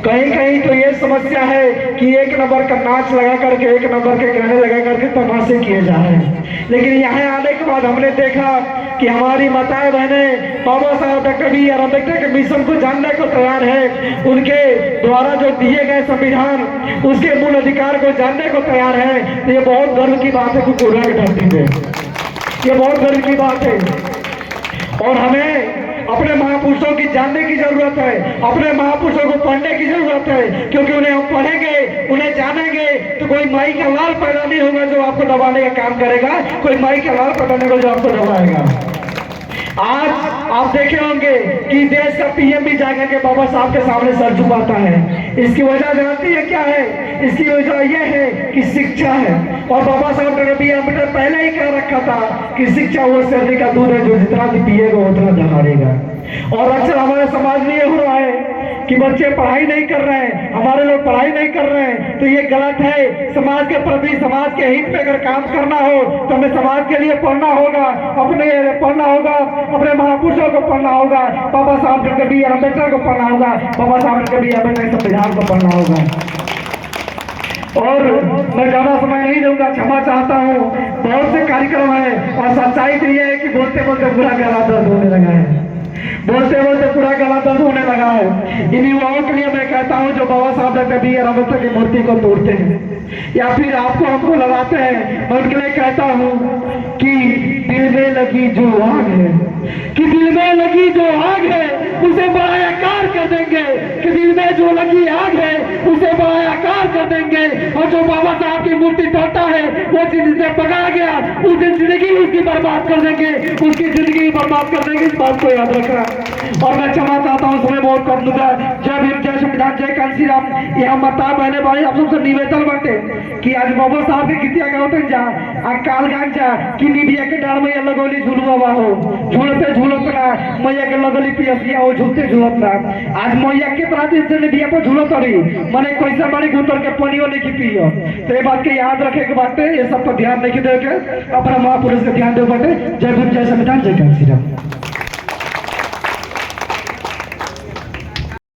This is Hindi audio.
कहीं कहीं तो ये समस्या है कि एक नंबर का नाच लगा करके, एक नंबर के गाने लगा करके तमाशे किए जा रहे हैं। लेकिन यहाँ आने के बाद हमने देखा कि हमारी माताएं बहनें बाबा साहब डॉक्टर बी आर अम्बेडकर के मिशन को जानने को तैयार है, उनके द्वारा जो दिए गए संविधान उसके मूल अधिकार को जानने को तैयार है। तो ये बहुत गर्व की बात है कुकुरा की धरती पे, ये बहुत गर्व की बात है। और हमें अपने महापुरुषों की जानने की जरूरत है, अपने महापुरुषों को पढ़ने की जरूरत है, क्योंकि उन्हें हम पढ़ेंगे, उन्हें जानेंगे तो कोई माई का लाल पैदा नहीं होगा जो आपको दबाने का काम करेगा, कोई माई का लाल पैदा नहीं होगा जो आपको दबाएगा। आज आप देखे होंगे कि देश का पीएम भी जाकर के बाबा साहब के सामने सर झुकाता है। इसकी वजह जानती है क्या है? इसकी वजह यह है कि शिक्षा है। और बाबा साहब डॉक्टर बी आर अम्बेडकर पहले ही कह रखा था कि शिक्षा वो सर्दी का दूध है जो जितना भी पिएगा उतना दहाड़ेगा। और अक्सर हमारे समाज में ये हो रहा है कि बच्चे पढ़ाई नहीं कर रहे हैं, हमारे लोग पढ़ाई नहीं कर रहे हैं, तो ये गलत है। समाज के प्रति, समाज के हित में अगर काम करना हो तो हमें समाज के लिए पढ़ना होगा, अपने पढ़ना होगा, अपने महापुरुषों को पढ़ना होगा, बाबा साहब डॉक्टर बी आर अम्बेडकर को पढ़ना होगा, बाबा साहब डॉक्टर बी आर अम्बेडकर संविधान को पढ़ना होगा। और मैं ज्यादा समय नहीं दूंगा, क्षमा चाहता हूँ। बहुत से कार्यक्रम है और सच्चाई तो ये है कि बोलते बोलते पूरा गला दर्द होने लगा है, बोलते बोलते पूरा गला दर्द होने लगा है। इन युवाओं के लिए मैं कहता हूँ जो बाबा साहब डॉक्टर बी आर अम्बेडकर की मूर्ति को तोड़ते हैं या फिर आपको हमको लगाते हैं, मैं उनके लिए कहता हूँ कि दिल में लगी जो आग है, कि दिल में लगी जो आग है उसे बड़ायाकार कर देंगे, कि दिल में जो लगी आग है उसे बड़ायाकार कर देंगे। और जो बाबा साहब की मूर्ति तोड़ता है वो जिससे पकड़ा गया उस दिन जिंदगी उसकी बर्बाद कर देंगे, उसकी जिंदगी बर्बाद कर देंगे, इस बात को याद रखना। और मैं क्षमा चाहता हूँ, समय बहुत कम दूंगा। जय भीम, जय संविधान, जय कांसी राम। यहाँ माता बहने भाई आप सबसे निवेदन बाटे कि आज बाबा साहब के गीतिया गाते जा आ काल गान जा कि निभिया के डाल मैया लगोली झुलवा हो, झूलते झूलत ना मैया के लगोली पियसिया हो, झूलते झूलत ना। आज मैया के प्राति से निभिया पर झूलत रही मैंने कैसा बड़ी गुतर के पनियो नहीं की पियो। तो ये बात के याद रखे के बात है, ये सब पर ध्यान नहीं दे के अपना महापुरुष के ध्यान दे बाटे। जय भीम, जय संविधान, जय कांसी राम।